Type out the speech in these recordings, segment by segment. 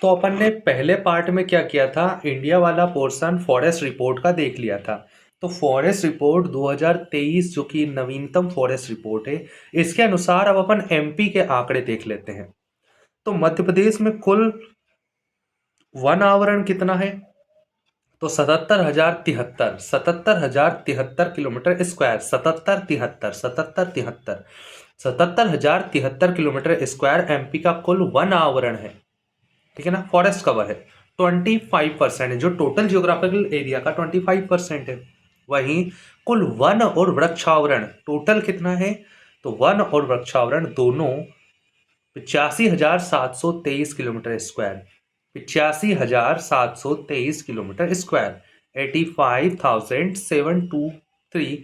तो अपन ने पहले पार्ट में क्या किया था, इंडिया वाला पोर्शन फॉरेस्ट रिपोर्ट का देख लिया था। तो फॉरेस्ट रिपोर्ट 2023 जो कि नवीनतम फॉरेस्ट रिपोर्ट है, इसके अनुसार अब अपन एमपी के आंकड़े देख लेते हैं। तो मध्य प्रदेश में कुल वन आवरण कितना है, तो 77,073 किलोमीटर स्क्वायर, 77,073 एमपी का कुल वन आवरण है। ठीक है ना, फॉरेस्ट कवर है 25% है, जो टोटल जियोग्राफिकल एरिया का 25% है। वहीं कुल वन और वृक्षावरण टोटल कितना है, तो वन और वृक्षावरण दोनों 85,723 kilometre square, 85,723 kilometre square, 85,723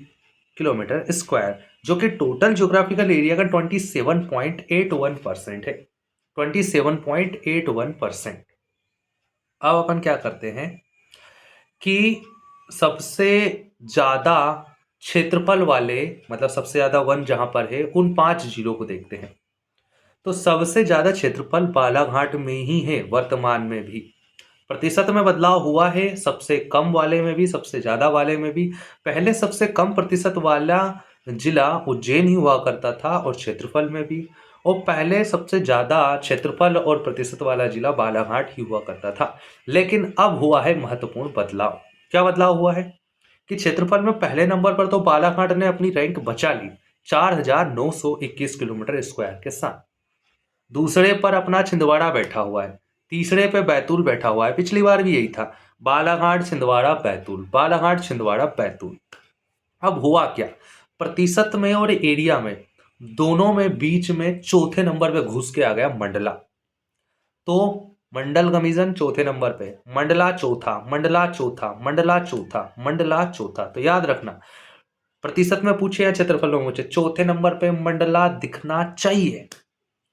kilometre square, जो कि टोटल जियोग्राफिकल एरिया का 27.81% है, 27.81%। अब अपन क्या करते हैं कि सबसे ज़्यादा क्षेत्रफल वाले, मतलब सबसे ज़्यादा वन जहां पर है, उन 5 जिलों को देखते हैं। तो सबसे ज़्यादा क्षेत्रफल बालाघाट में ही है वर्तमान में भी। प्रतिशत में बदलाव हुआ है, सबसे कम वाले में भी सबसे ज़्यादा वाले में भी। पहले सबसे कम प्रतिशत वाला जिला उज्जैन ही हुआ करता था और क्षेत्रफल में भी, और पहले सबसे ज़्यादा क्षेत्रफल और प्रतिशत वाला जिला बालाघाट ही हुआ करता था। लेकिन अब हुआ है महत्वपूर्ण बदलाव। क्या बदलाव हुआ है कि क्षेत्रफल में पहले नंबर पर तो बालाघाट ने अपनी रैंक बचा ली 4,921 किलोमीटर स्क्वायर के साथ। दूसरे पर अपना छिंदवाड़ा बैठा हुआ है, तीसरे पे बैतूल बैठा हुआ है। पिछली बार भी यही था, बालाघाट छिंदवाड़ा बैतूल, बालाघाट छिंदवाड़ा बैतूल। अब हुआ क्या, प्रतिशत में और एरिया में दोनों में बीच में चौथे नंबर पे घुस के आ गया मंडला। तो मंडल कमीशन चौथे नंबर पे, मंडला चौथा, मंडला चौथा, मंडला चौथा, मंडला चौथा। तो याद रखना, प्रतिशत में पूछे या क्षेत्रफल में पूछे, चौथे नंबर पे मंडला दिखना चाहिए,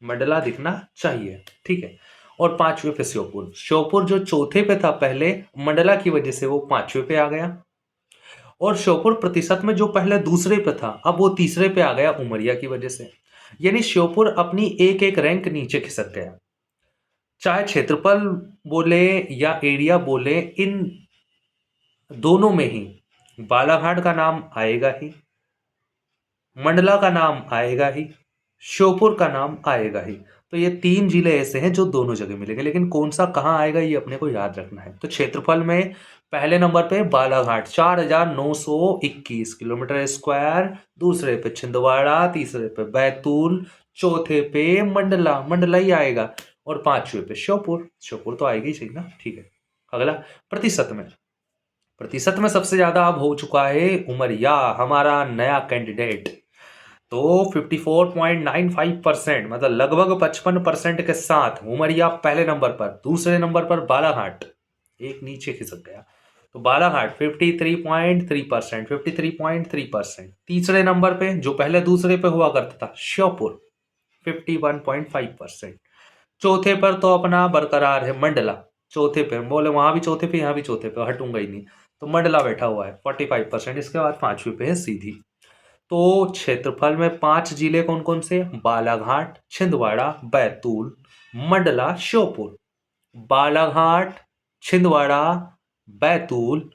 मंडला दिखना चाहिए। ठीक है। और पांचवे पे श्योपुर, श्योपुर जो चौथे पे था पहले, मंडला की वजह से वो पांचवे पे आ गया। और श्योपुर प्रतिशत में जो पहले दूसरे पे था, अब वो तीसरे पे आ गया उमरिया की वजह से। यानी श्योपुर अपनी एक एक रैंक नीचे खिसक गया। चाहे क्षेत्रफल बोले या एरिया बोले, इन दोनों में ही बालाघाट का नाम आएगा ही, मंडला का नाम आएगा ही, श्योपुर का नाम आएगा ही। तो ये 3 जिले ऐसे हैं जो दोनों जगह मिलेंगे, लेकिन कौन सा कहाँ आएगा ये अपने को याद रखना है। तो क्षेत्रफल में पहले नंबर पे बालाघाट 4,921 किलोमीटर स्क्वायर, दूसरे पे छिंदवाड़ा, तीसरे पे बैतूल, चौथे पे मंडला, मंडला ही आएगा, और पांचवे पे श्योपुर, श्योपुर तो आएगी ही सही ना। ठीक है। अगला प्रतिशत में, प्रतिशत में सबसे ज्यादा अब हो चुका है उमरिया, हमारा नया कैंडिडेट। तो 54.95%, मतलब लगभग 55% के साथ उमरिया पहले नंबर पर, दूसरे नंबर पर बालाघाट एक नीचे खिसक गया। तो बालाघाट 53.3%, 53.3%। तीसरे नंबर पे जो पहले दूसरे पे हुआ करता था श्योपुर 51.5%। चौथे पर तो अपना बरकरार है मंडला, चौथे पे बोले वहां भी चौथे पे, यहाँ भी चौथे पे, हटूंगा ही नहीं। तो मंडला बैठा हुआ है 45%। इसके बाद पांचवे पे है सीधी। तो क्षेत्रफल में 5 जिले कौन कौन से, बालाघाट, छिंदवाड़ा, बैतूल, मंडला, श्योपुर। बालाघाट, छिंदवाड़ा, बैतूल,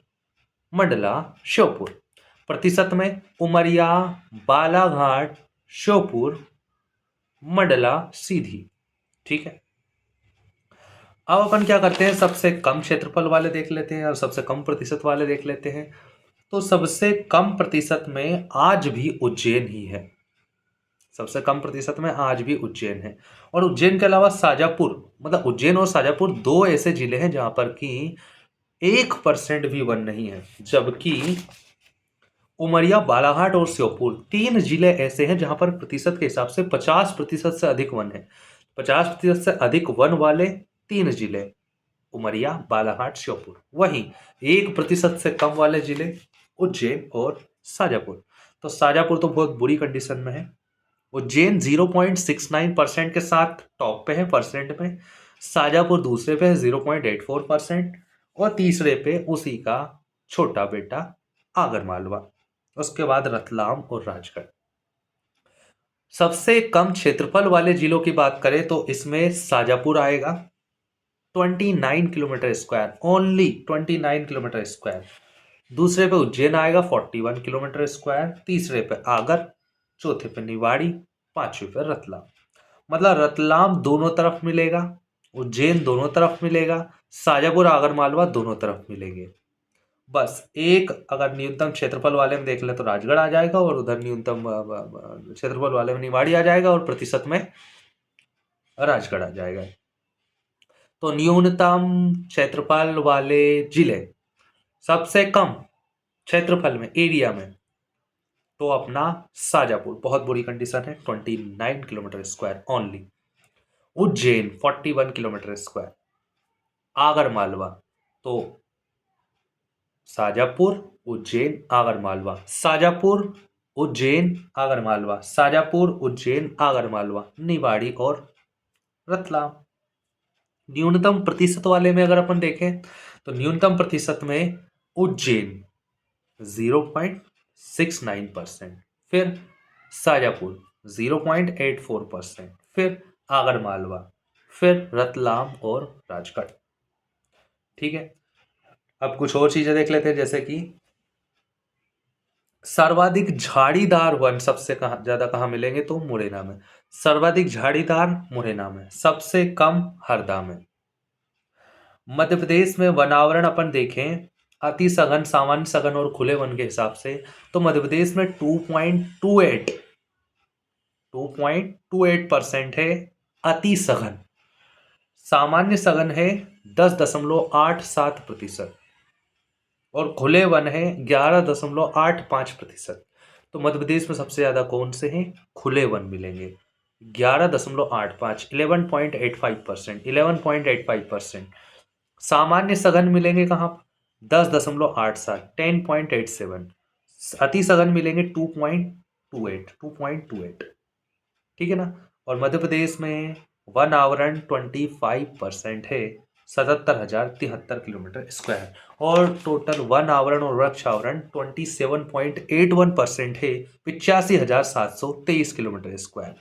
मंडला, श्योपुर। प्रतिशत में उमरिया, बालाघाट, श्योपुर, मंडला, सीधी। ठीक है। अब अपन क्या करते हैं, सबसे कम क्षेत्रफल वाले देख लेते हैं और सबसे कम प्रतिशत वाले देख लेते हैं। तो सबसे कम प्रतिशत में आज भी उज्जैन ही है, सबसे कम प्रतिशत में आज भी उज्जैन है। और उज्जैन के अलावा शाजापुर, मतलब उज्जैन और शाजापुर दो ऐसे जिले हैं जहां पर कि 1% भी वन नहीं है। जबकि उमरिया, बालाघाट और श्योपुर 3 जिले ऐसे हैं जहां पर प्रतिशत के हिसाब से 50% से अधिक वन है। 50% से अधिक वन वाले 3 जिले, उमरिया, बालाघाट, श्योपुर। वहीं 1% से कम वाले जिले उज्जैन और शाजापुर। तो शाजापुर तो बहुत बुरी कंडीशन में है। उज्जैन 0.69% के साथ टॉप पे है परसेंट में, शाजापुर दूसरे पे है 0.84%, और तीसरे पे उसी का छोटा बेटा आगरमालवा, उसके बाद रतलाम और राजगढ़। सबसे कम क्षेत्रफल वाले जिलों की बात करें तो इसमें शाजापुर आएगा, 29 kilometre square, only 29 kilometre square. दूसरे पे उज्जैन आएगा 41 किलोमीटर स्क्वायर, तीसरे पे आगर, चौथे पे निवाड़ी, पांचवे पे रतलाम। मतलब रतलाम दोनों तरफ मिलेगा, उज्जैन दोनों तरफ मिलेगा, शाजापुर आगर मालवा दोनों तरफ मिलेंगे। बस एक अगर न्यूनतम क्षेत्रफल वाले में देख ले तो राजगढ़ आ जाएगा, और उधर न्यूनतम क्षेत्रफल वाले में निवाड़ी आ जाएगा, और प्रतिशत में राजगढ़ आ जाएगा। तो न्यूनतम क्षेत्रफल वाले जिले, सबसे कम क्षेत्रफल में, एरिया में, तो अपना शाजापुर, बहुत बुरी कंडीशन है, 29 kilometre square only. Ujjain 41 kilometre square. Agar Malwa तो शाजापुर, उज्जैन, आगर मालवा, शाजापुर, उज्जैन, आगर मालवा, शाजापुर, उज्जैन, आगर मालवा, निवाड़ी और रतलाम। न्यूनतम प्रतिशत वाले में अगर अपन देखें तो न्यूनतम प्रतिशत में उज्जैन 0.69%, फिर शाजापुर 0.84%, फिर आगर मालवा, फिर रतलाम और राजगढ़। ठीक है, अब कुछ और चीजें देख लेते हैं, जैसे कि सर्वाधिक झाड़ीदार वन सबसे ज्यादा कहाँ मिलेंगे, तो मुरैना में। सर्वाधिक झाड़ीदार मुरैना में, सबसे कम हरदा में। मध्य प्रदेश में वनावरण अपन देखें अति सघन, सामान्य सघन और खुले वन के हिसाब से, तो मध्य प्रदेश में 2.28% है अति सघन, सामान्य सघन है 10.87%, और खुले वन है 11.85%। तो मध्य प्रदेश में सबसे ज्यादा कौन से हैं, खुले वन मिलेंगे, 11.85, 11.85%, 11.85%। सामान्य सघन मिलेंगे कहाँ, 10.87, 10.87। अति सघन मिलेंगे 2.28। ठीक है ना। और मध्य प्रदेश में वन आवरण 25% है, 77,073 किलोमीटर स्क्वायर, और टोटल वन आवरण और वृक्ष आवरण 27.81% है, 85,723 किलोमीटर स्क्वायर।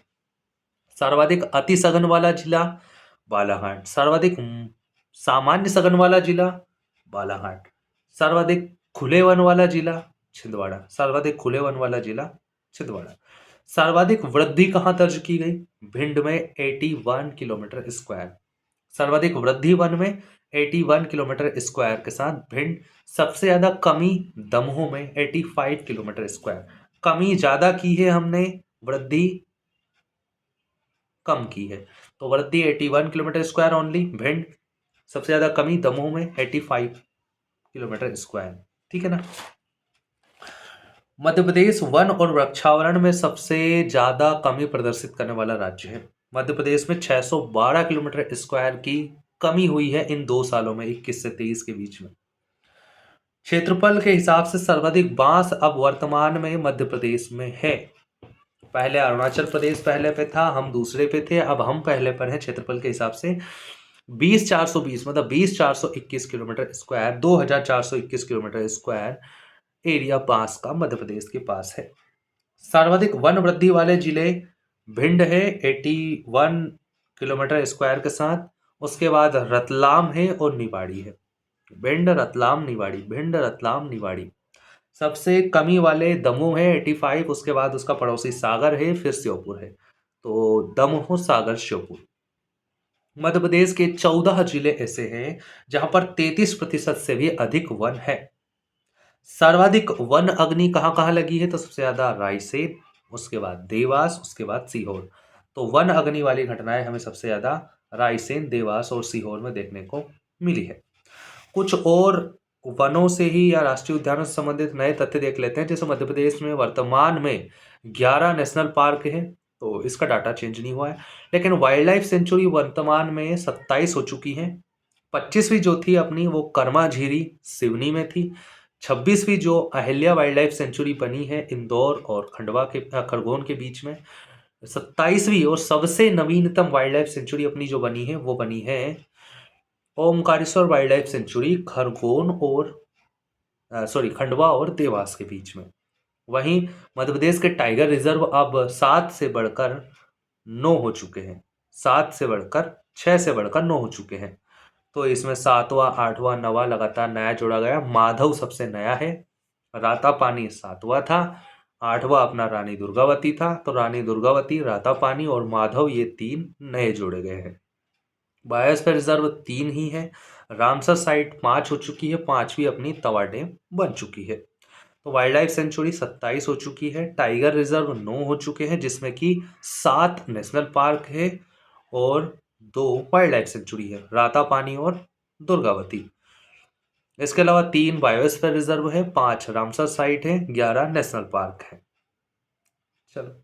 सर्वाधिक अति सघन वाला जिला बालाघाट, सर्वाधिक सामान्य सघन वाला जिला बालाघाट, सर्वाधिक खुले वन वाला जिला छिंदवाड़ा, सर्वाधिक खुले वन वाला जिला छिंदवाड़ा। सर्वाधिक वृद्धि कहां दर्ज की गई, भिंड में 81 किलोमीटर स्क्वायर। सर्वाधिक वृद्धि वन में 81 किलोमीटर स्क्वायर के साथ भिंड। सबसे ज्यादा कमी दमोह में 85 किलोमीटर स्क्वायर। कमी ज्यादा की है हमने, वृद्धि कम की है, तो वृद्धि 81 किलोमीटर स्क्वायर ओनली। भिंड सबसे ज्यादा कमी दमोह में 85 किलोमीटर स्क्वायर। ठीक है ना। मध्य प्रदेश वन और वृक्षावरण में सबसे ज्यादा कमी प्रदर्शित करने वाला राज्य है। मध्य प्रदेश में 612 किलोमीटर स्क्वायर की कमी हुई है इन 2 सालों में, 21 से 23 के बीच में। क्षेत्रफल के हिसाब से सर्वाधिक बांस अब वर्तमान में मध्य प्रदेश में है। पहले अरुणाचल प्रदेश पहले पे था, हम दूसरे पे थे, अब हम पहले पर हैं क्षेत्रफल के हिसाब से। 20,420 मतलब 20,421 kilometre square, 2,421 kilometre square area बांस का मध्य प्रदेश के पास है। सर्वाधिक वन वृद्धि वाले जिले भिंड है 81 किलोमीटर स्क्वायर के साथ, उसके बाद रतलाम है और निवाड़ी है। भिंड, रतलाम, निवाड़ी, भिंड, रतलाम, निवाड़ी। सबसे कमी वाले दमोह है 85, उसके बाद उसका पड़ोसी सागर है, फिर श्योपुर है। तो दमोह, सागर, श्योपुर। मध्य प्रदेश के 14 जिले ऐसे हैं जहां पर 33% से भी अधिक वन है। सर्वाधिक वन अग्नि कहां कहां लगी है, तो सबसे ज्यादा रायसेन, उसके बाद देवास, उसके बाद सीहोर। तो वन अग्नि वाली घटनाएं हमें सबसे ज्यादा रायसेन, देवास और सीहोर में देखने को मिली है। कुछ और वनों से ही या राष्ट्रीय उद्यानों से संबंधित नए तथ्य देख लेते हैं। जैसे मध्य प्रदेश में वर्तमान में 11 नेशनल पार्क हैं, तो इसका डाटा चेंज नहीं हुआ है, लेकिन वाइल्ड लाइफ सेंचुरी वर्तमान में 27 हो चुकी हैं। 25वीं जो थी अपनी वो कर्मा झीरी सिवनी में थी। 26वीं जो अहिल्या वाइल्ड लाइफ सेंचुरी बनी है इंदौर और खरगोन के बीच में। 27वीं और सबसे नवीनतम वाइल्ड लाइफ सेंचुरी अपनी जो बनी है वो बनी है Omkareshwar wild life sanctuary, Khargone और खंडवा और देवास के बीच में। वहीं मध्य प्रदेश के टाइगर रिजर्व अब 7 से बढ़कर 9 हो चुके हैं, 7 से बढ़कर 6 से बढ़कर 9 हो चुके हैं। तो इसमें 7वां 8वां 9वां लगातार नया जोड़ा गया। माधव सबसे नया है। रातापानी 7वां था। 8वां अपना रानी दुर्गावती था। तो रानी दुर्गावती, रातापानी और माधव ये 3 नए जोड़े गए हैं। बायोस्फीयर रिजर्व 3 ही है। रामसर साइट 5 हो चुकी है, 5वीं अपनी तवा डैम बन चुकी है। तो वाइल्ड लाइफ सेंचुरी 27 हो चुकी है। टाइगर रिजर्व 9 हो चुके हैं, जिसमें कि 7 नेशनल पार्क है और 2 वाइल्ड लाइफ सेंचुरी है, रातापानी और दुर्गावती। इसके अलावा 3 बायोस्फीयर रिजर्व है, 5 रामसर साइट है, 11 नेशनल पार्क है। चलो।